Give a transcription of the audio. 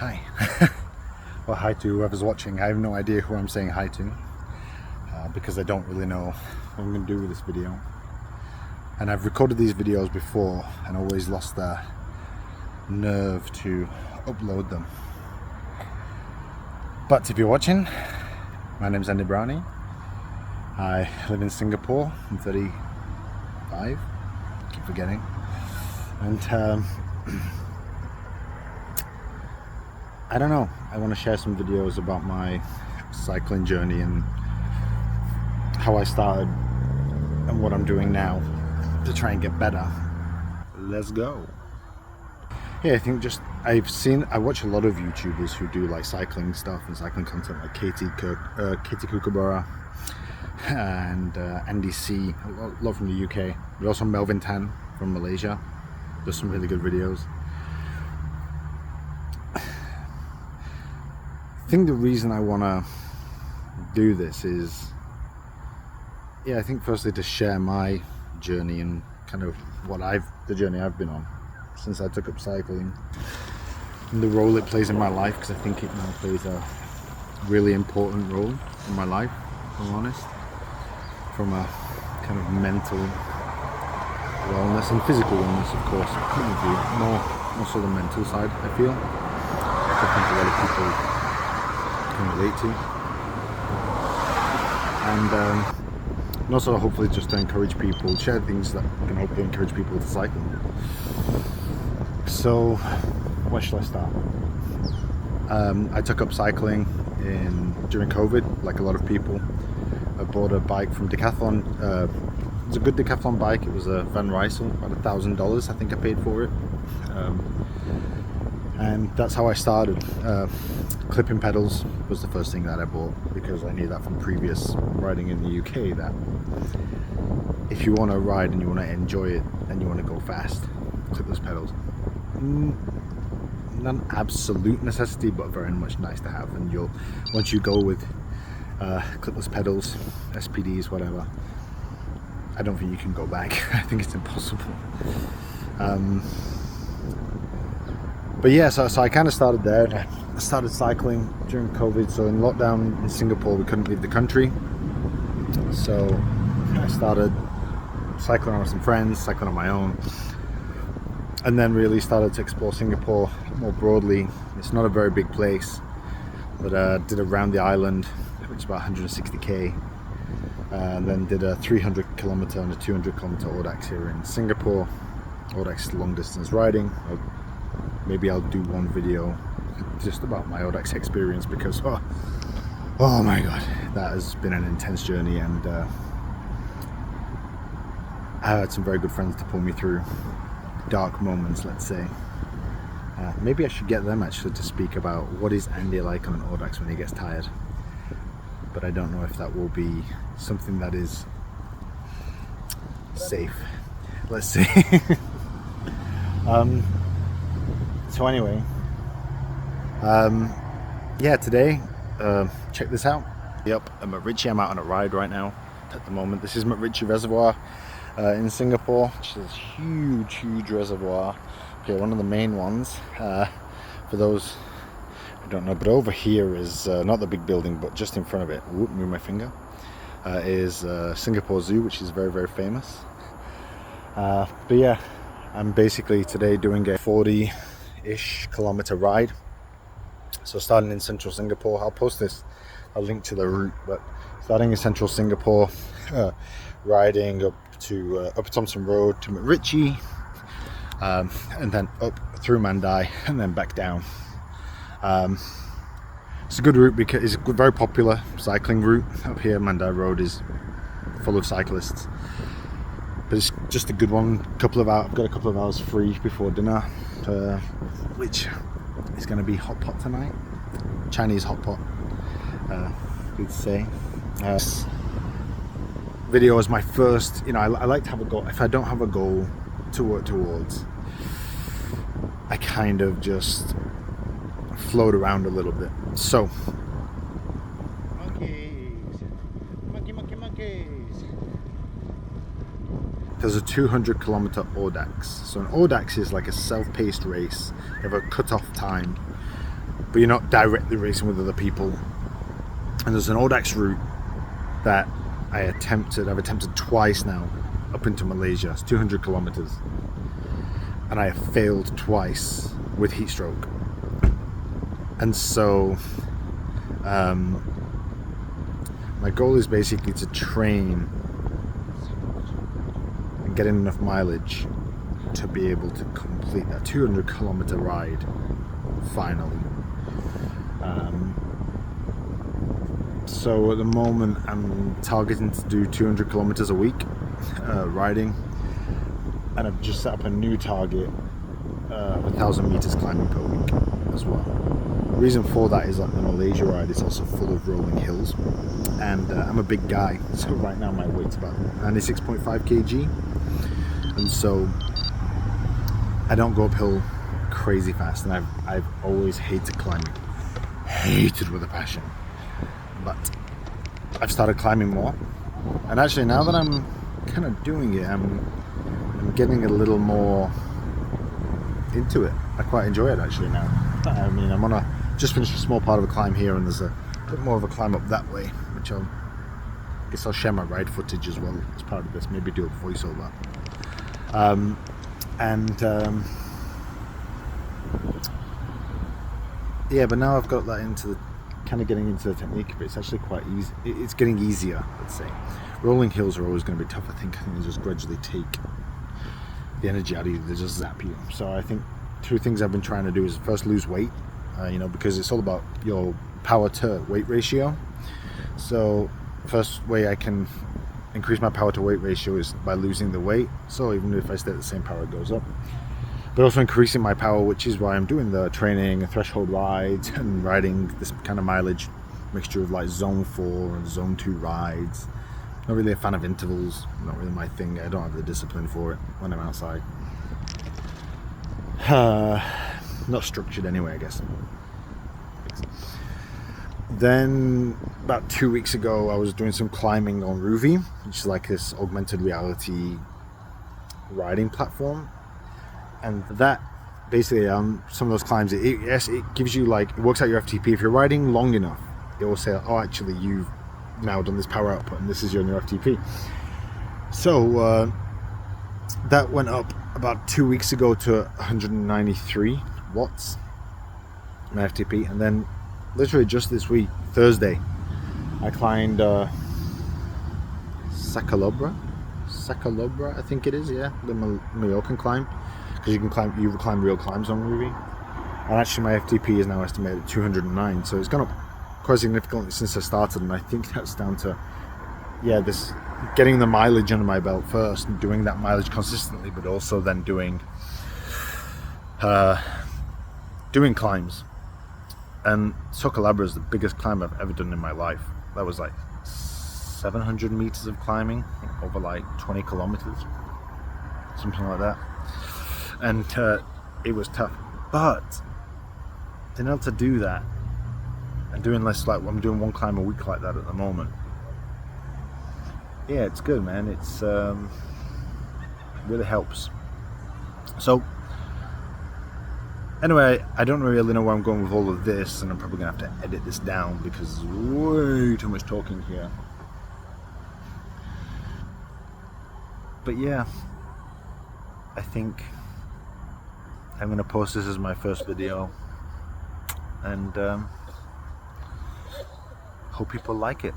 Hi. Well, hi to whoever's watching. I have no idea who I'm saying hi to because I don't really know what I'm going to do with this video. And I've recorded these videos before and always lost the nerve to upload them. But if you're watching, my name's Andy Brownie. I live in Singapore. I'm 35. I keep forgetting. And I don't know, I want to share some videos about my cycling journey and how I started and what I'm doing now to try and get better. Let's go. Yeah, I think I watch a lot of YouTubers who do like cycling stuff and cycling content, like Katie Kookaburra and Andy C, a lot from the UK, but also Melvin Tan from Malaysia. Does some really good videos. I think the reason I want to do this is, I think firstly to share my journey and kind of the journey I've been on since I took up cycling and the role it plays in my life, because I think it now plays a really important role in my life, if I'm honest, from a kind of mental wellness and physical wellness, of course, point of view, more so the mental side, I feel, which I think a lot of people can relate to, and also hopefully just to encourage people, share things that can hopefully encourage people to cycle. So where shall I start? I took up cycling during COVID, like a lot of people. I bought a bike from Decathlon. It was a good Decathlon bike. It was a Van Rysel, about $1,000 I think I paid for it, and that's how I started. Clipping pedals was the first thing that I bought, because I knew that from previous riding in the UK that if you want to ride and you want to enjoy it and you want to go fast, clipless pedals. Not an absolute necessity, but very much nice to have. And once you go with clipless pedals, SPDs, whatever, I don't think you can go back. I think it's impossible. But yeah, so I kind of started there. I started cycling during COVID. So in lockdown in Singapore, we couldn't leave the country. So I started cycling with some friends, cycling on my own, and then really started to explore Singapore more broadly. It's not a very big place, but did around the island, which is about 160k, and then did a 300 kilometer and a 200 kilometer Audax here in Singapore. Audax long distance riding. Maybe I'll do one video just about my Audax experience, because oh my god, that has been an intense journey, and I had some very good friends to pull me through dark moments, let's say. Maybe I should get them actually to speak about what is Andy like on an Audax when he gets tired, but I don't know if that will be something that is safe, let's say. So anyway, today, check this out. Yep, I'm at Ritchie. I'm out on a ride right now at the moment. This is McRitchie Reservoir in Singapore, which is a huge reservoir. Okay, one of the main ones, for those who don't know, but over here is not the big building, but just in front of it, move my finger, is Singapore Zoo, which is very famous. But yeah, I'm basically today doing a 40-ish kilometer ride. So starting in central Singapore, I'll post a link to the route, but starting in central Singapore, riding up to Upper Thomson Road to McRitchie, and then up through Mandai and then back down. It's a good route because it's a very popular cycling route up here. Mandai Road is full of cyclists, but it's just a good one. I've got a couple of hours free before dinner, which is going to be hot pot tonight. Chinese hot pot, good to say. Video is my first, I like to have a goal. If I don't have a goal to work towards, I kind of just float around a little bit. So monkeys. There's a 200 kilometer Audax. So an Audax is like a self-paced race. You have a cut-off time but you're not directly racing with other people. And there's an Audax route that I've attempted twice now, up into Malaysia. It's 200 kilometers, and I have failed twice with heat stroke. And so my goal is basically to train and get enough mileage to be able to complete that 200 kilometer ride finally. So at the moment I'm targeting to do 200 kilometers a week riding, and I've just set up a new target of 1,000 meters climbing per week as well. The reason for that is that the Malaysia ride is also full of rolling hills, and I'm a big guy, so right now my weight's about 96.5 kg, and so I don't go uphill crazy fast, and I've always hated climbing, hated with a passion. But I've started climbing more, and actually now that I'm kind of doing it, I'm getting a little more into it. I quite enjoy it actually now. I mean, just finished a small part of a climb here, and there's a bit more of a climb up that way, which I guess I'll share my ride footage as well as part of this. Maybe do a voiceover. Yeah, but now I've got that into the kind of getting into the technique, but it's actually quite easy. It's getting easier, let's say. Rolling hills are always going to be tough. I think they just gradually take the energy out of you. They just zap you. So I think two things I've been trying to do is first lose weight, because it's all about your power to weight ratio. So first way I can increase my power to weight ratio is by losing the weight. So even if I stay at the same power, it goes up. But also increasing my power, which is why I'm doing the training, threshold rides, and riding this kind of mileage mixture of like zone 4 and zone 2 rides. Not really a fan of intervals, not really my thing. I don't have the discipline for it when I'm outside. Not structured anyway, I guess. Then about 2 weeks ago, I was doing some climbing on Rouvy, which is like this augmented reality riding platform. And that basically some of those climbs, it gives you it works out your FTP. If you're riding long enough, it will say, oh, actually you've now done this power output and this is your new FTP. So that went up about 2 weeks ago to 193 watts, my FTP. And then literally just this week, Thursday, I climbed Sacalobra, I think it is, yeah, the Mallorcan climb. Because you can climb real climbs on Rouvy, and actually my FTP is now estimated at 209, so it's gone up quite significantly since I started, and I think that's down to this getting the mileage under my belt first, and doing that mileage consistently, but also then doing climbs. And Sacalobra is the biggest climb I've ever done in my life. That was like 700 meters of climbing over like 20 kilometers, something like that. And it was tough, but being able to do that and doing less, like I'm doing one climb a week like that at the moment. Yeah, it's good, man. It's really helps. So anyway, I don't really know where I'm going with all of this, and I'm probably gonna have to edit this down because there's way too much talking here. But yeah, I think I'm going to post this as my first video, and hope people like it.